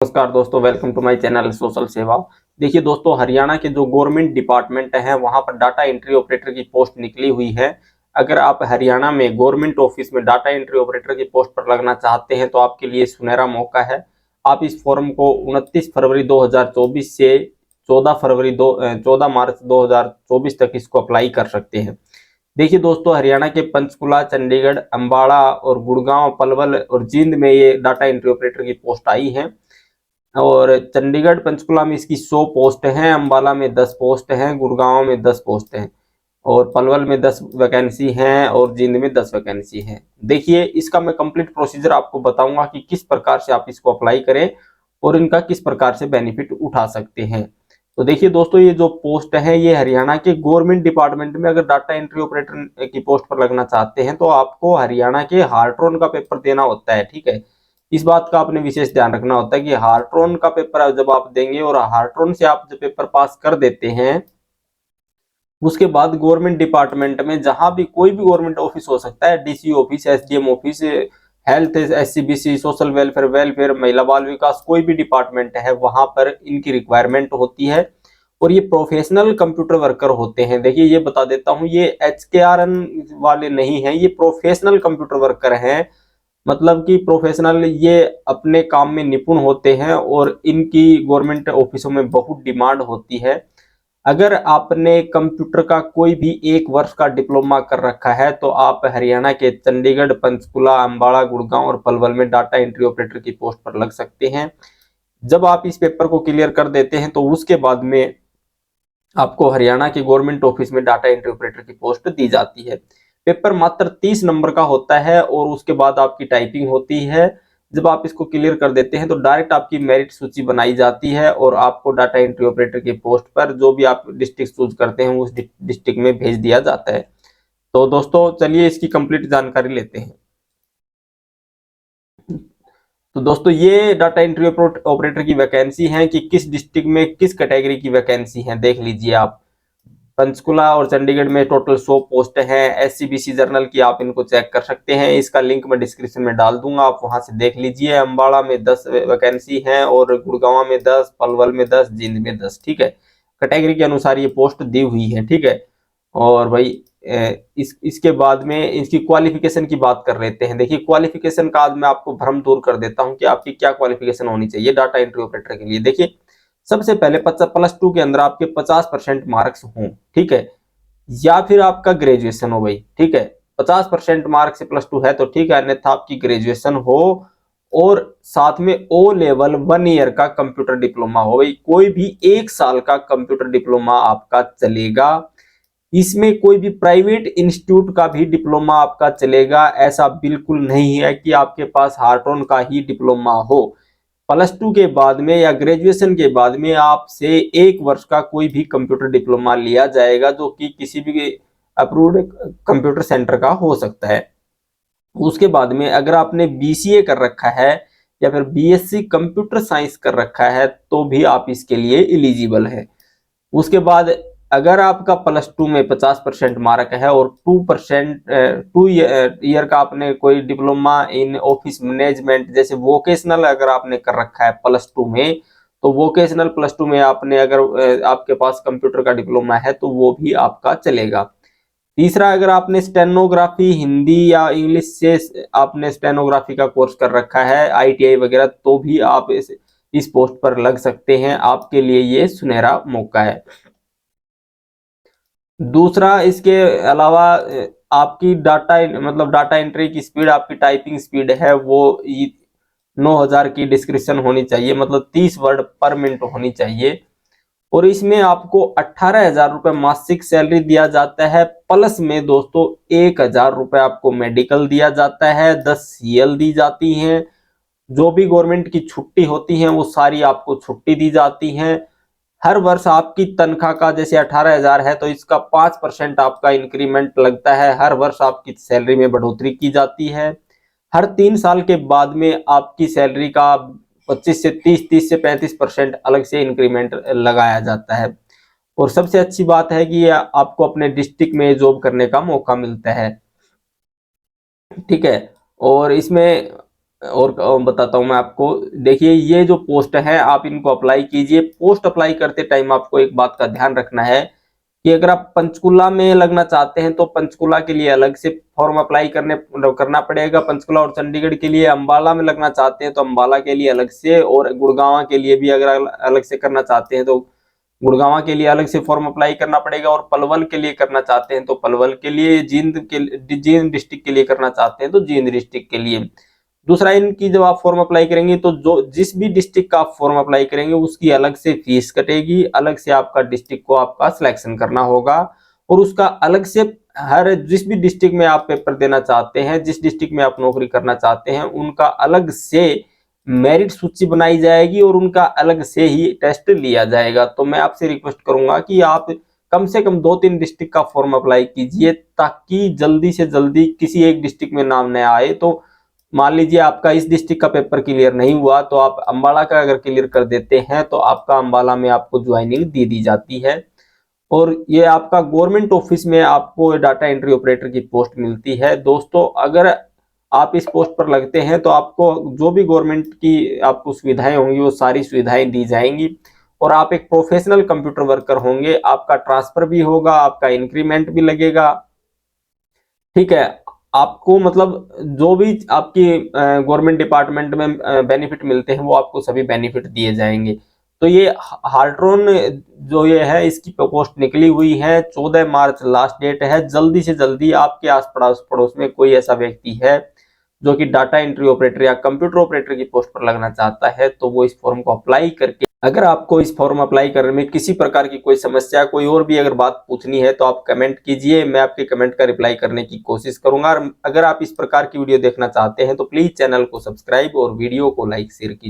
नमस्कार दोस्तों, welcome to my channel social Seva. देखिए दोस्तों, हरियाणा के जो गवर्नमेंट डिपार्टमेंट हैं वहां पर डाटा एंट्री ऑपरेटर की पोस्ट निकली हुई है। अगर आप हरियाणा में गवर्नमेंट ऑफिस में डाटा एंट्री ऑपरेटर की पोस्ट पर लगना चाहते हैं तो आपके लिए सुनहरा मौका है। आप इस फॉर्म को 29 फरवरी 2024 से 14 मार्च 2024 तक इसको अप्लाई कर सकते हैं। देखिए दोस्तों, हरियाणा के पंचकुला, चंडीगढ़, अंबाला और गुड़गांव, पलवल और जींद में ये डाटा एंट्री ऑपरेटर की पोस्ट आई है। और चंडीगढ़ पंचकुला में इसकी 100 पोस्ट हैं, अंबाला में 10 पोस्ट हैं, गुड़गांव में 10 पोस्ट हैं और पलवल में 10 वैकेंसी हैं और जींद में 10 वैकेंसी हैं। देखिए, इसका मैं कंप्लीट प्रोसीजर आपको बताऊंगा कि किस प्रकार से आप इसको अप्लाई करें और इनका किस प्रकार से बेनिफिट उठा सकते हैं। तो देखिए दोस्तों, ये जो पोस्ट है ये हरियाणा के गवर्नमेंट डिपार्टमेंट में अगर डाटा एंट्री ऑपरेटर की पोस्ट पर लगना चाहते हैं तो आपको हरियाणा के हार्ट्रॉन का पेपर देना होता है। ठीक है, इस बात का आपने विशेष ध्यान रखना होता है कि हार्ट्रॉन का पेपर जब आप देंगे और हार्ट्रॉन से आप जब पेपर पास कर देते हैं, उसके बाद गवर्नमेंट डिपार्टमेंट में जहां भी कोई भी गवर्नमेंट ऑफिस हो सकता है, DC office, SDM office, health, SCBC, social welfare, महिला बाल विकास, कोई भी डिपार्टमेंट है वहां पर इनकी रिक्वायरमेंट होती है और ये प्रोफेशनल कंप्यूटर वर्कर होते हैं। देखिए, ये बता देता हूं, ये HKRN वाले नहीं है, ये प्रोफेशनल कंप्यूटर वर्कर हैं। मतलब कि प्रोफेशनल, ये अपने काम में निपुण होते हैं और इनकी गवर्नमेंट ऑफिसों में बहुत डिमांड होती है। अगर आपने कंप्यूटर का कोई भी 1 वर्ष का डिप्लोमा कर रखा है तो आप हरियाणा के चंडीगढ़, पंचकुला, अंबाला, गुड़गांव और पलवल में डाटा एंट्री ऑपरेटर की पोस्ट पर लग सकते हैं। जब आप इस पेपर को क्लियर कर देते हैं तो उसके बाद में आपको हरियाणा के गवर्नमेंट ऑफिस में डाटा एंट्री ऑपरेटर की पोस्ट दी जाती है। पेपर मात्र 30 नंबर का होता है और उसके बाद आपकी टाइपिंग होती है। जब आप इसको क्लियर कर देते हैं तो डायरेक्ट आपकी मेरिट सूची बनाई जाती है और आपको डाटा एंट्री ऑपरेटर की पोस्ट पर जो भी आप डिस्ट्रिक्ट चूज करते हैं उस डिस्ट्रिक्ट में भेज दिया जाता है। तो दोस्तों, चलिए इसकी कंप्लीट जानकारी लेते हैं। तो दोस्तों, ये डाटा एंट्री ऑपरेटर की वैकेंसी है कि किस डिस्ट्रिक्ट में किस कैटेगरी की वैकेंसी है, देख लीजिए आप। पंचकुला और चंडीगढ़ में टोटल 100 पोस्ट हैं। एससीबीसी जर्नल की आप इनको चेक कर सकते हैं, इसका लिंक मैं डिस्क्रिप्शन में डाल दूंगा, आप वहां से देख लीजिए। अंबाला में 10 वैकेंसी हैं और गुड़गांव में 10, पलवल में 10, जींद में 10। ठीक है, कैटेगरी के अनुसार ये पोस्ट दी हुई है। ठीक है, और भाई इसके बाद में इसकी क्वालिफिकेशन की बात कर लेते हैं। देखिए, क्वालिफिकेशन का आज मैं आपको भ्रम दूर कर देता हूं कि आपकी क्या क्वालिफिकेशन होनी चाहिए डाटा एंट्री ऑपरेटर के लिए। देखिए, सबसे पहले +2 के अंदर आपके 50% मार्क्स हों। ठीक है, या फिर आपका ग्रेजुएशन हो भाई। ठीक है, 50% मार्क्स से +2 है तो ठीक है, अन्यथा आपकी ग्रेजुएशन हो और साथ में O लेवल 1 ईयर का कंप्यूटर डिप्लोमा हो भाई। कोई भी 1 साल का कंप्यूटर डिप्लोमा आपका चलेगा। इसमें कोई भी प्राइवेट इंस्टीट्यूट का भी डिप्लोमा आपका चलेगा। ऐसा बिल्कुल नहीं है कि आपके पास हार्ट्रॉन का ही डिप्लोमा हो। +2 के बाद में या ग्रेजुएशन के बाद में आपसे 1 वर्ष का कोई भी कंप्यूटर डिप्लोमा लिया जाएगा जो कि किसी भी अप्रूव्ड कंप्यूटर सेंटर का हो सकता है। उसके बाद में अगर आपने BCA कर रखा है या फिर BSc कंप्यूटर साइंस कर रखा है तो भी आप इसके लिए एलिजिबल है। उसके बाद अगर आपका +2 में 50% मार्क है और 2 ईयर का आपने कोई डिप्लोमा इन ऑफिस मैनेजमेंट जैसे वोकेशनल अगर आपने कर रखा है +2 में, तो वोकेशनल +2 में आपने अगर आपके पास कंप्यूटर का डिप्लोमा है तो वो भी आपका चलेगा। तीसरा, अगर आपने स्टेनोग्राफी हिंदी या इंग्लिश से आपने स्टेनोग्राफी का कोर्स कर रखा है, ITI वगैरह, तो भी आप इस पोस्ट पर लग सकते हैं। आपके लिए ये सुनहरा मौका है। दूसरा, इसके अलावा आपकी डाटा एंट्री की स्पीड, आपकी टाइपिंग स्पीड है वो 9000 की डिस्क्रिप्शन होनी चाहिए, मतलब 30 वर्ड पर मिनट होनी चाहिए। और इसमें आपको 18,000 रुपए मासिक सैलरी दिया जाता है। प्लस में दोस्तों 1,000 रुपए आपको मेडिकल दिया जाता है, 10 CL दी जाती हैं। जो भी गवर्नमेंट की छुट्टी होती है वो सारी आपको छुट्टी दी जाती हैं। हर वर्ष आपकी तनख्वाह का जैसे 18,000 है तो इसका 5% आपका इंक्रीमेंट लगता है। हर वर्ष आपकी सैलरी में बढ़ोतरी की जाती है। हर 3 साल के बाद में आपकी सैलरी का 25 से 30, 30 से 35% अलग से इंक्रीमेंट लगाया जाता है। और सबसे अच्छी बात है कि आपको अपने डिस्ट्रिक्ट में जॉब करने का मौका मिलता है। ठीक है, और इसमें और बताता हूं मैं आपको। देखिए ये जो पोस्ट है आप इनको अप्लाई कीजिए। पोस्ट अप्लाई करते टाइम आपको एक बात का ध्यान रखना है कि अगर आप पंचकुला में लगना चाहते हैं तो पंचकुला के लिए अलग से फॉर्म अप्लाई करना पड़ेगा। पंचकुला और चंडीगढ़ के लिए, अंबाला में लगना चाहते हैं तो अंबाला के लिए अलग से, और गुड़गांव के लिए भी अगर अलग से करना चाहते हैं तो गुड़गांव के लिए अलग से फॉर्म अप्लाई करना पड़ेगा। और पलवल के लिए करना चाहते हैं तो पलवल के लिए, जींद डिस्ट्रिक्ट के लिए करना चाहते हैं तो जींद डिस्ट्रिक्ट के लिए। दूसरा, इनकी जब आप फॉर्म अप्लाई करेंगे तो जो जिस भी डिस्ट्रिक्ट का आप फॉर्म अप्लाई करेंगे उसकी अलग से फीस कटेगी, अलग से आपका डिस्ट्रिक्ट को आपका सिलेक्शन करना होगा, और उसका अलग से हर जिस भी डिस्ट्रिक्ट में आप पेपर देना चाहते हैं, जिस डिस्ट्रिक्ट में आप नौकरी करना चाहते हैं, उनका अलग से मेरिट सूची बनाई जाएगी और उनका अलग से ही टेस्ट लिया जाएगा। तो मैं आपसे रिक्वेस्ट करूंगा कि आप कम से कम 2-3 डिस्ट्रिक्ट का फॉर्म अप्लाई कीजिए, ताकि जल्दी से जल्दी किसी एक डिस्ट्रिक्ट में नाम न आए। तो मान लीजिए आपका इस डिस्ट्रिक्ट का पेपर क्लियर नहीं हुआ तो आप अंबाला का अगर क्लियर कर देते हैं तो आपका अंबाला में आपको ज्वाइनिंग दे दी जाती है। और ये आपका गवर्नमेंट ऑफिस में आपको डाटा एंट्री ऑपरेटर की पोस्ट मिलती है। दोस्तों, अगर आप इस पोस्ट पर लगते हैं तो आपको जो भी गवर्नमेंट की आपको सुविधाएं होंगी वो सारी सुविधाएं दी जाएंगी, और आप एक प्रोफेशनल कंप्यूटर वर्कर होंगे। आपका ट्रांसफर भी होगा, आपका इंक्रीमेंट भी लगेगा, ठीक है। आपको मतलब जो भी आपकी गवर्नमेंट डिपार्टमेंट में बेनिफिट मिलते हैं वो आपको सभी बेनिफिट दिए जाएंगे। तो ये हाल्ट्रॉन जो ये है इसकी पोस्ट निकली हुई है, 14 मार्च लास्ट डेट है। जल्दी से जल्दी आपके आस पड़ोस में कोई ऐसा व्यक्ति है जो कि डाटा एंट्री ऑपरेटर या कंप्यूटर ऑपरेटर की पोस्ट पर लगना चाहता है तो वो इस फॉर्म को अप्लाई करके, अगर आपको इस फॉर्म अप्लाई करने में किसी प्रकार की कोई समस्या, कोई और भी अगर बात पूछनी है तो आप कमेंट कीजिए, मैं आपके कमेंट का रिप्लाई करने की कोशिश करूंगा। और अगर आप इस प्रकार की वीडियो देखना चाहते हैं तो प्लीज चैनल को सब्सक्राइब और वीडियो को लाइक शेयर कीजिए।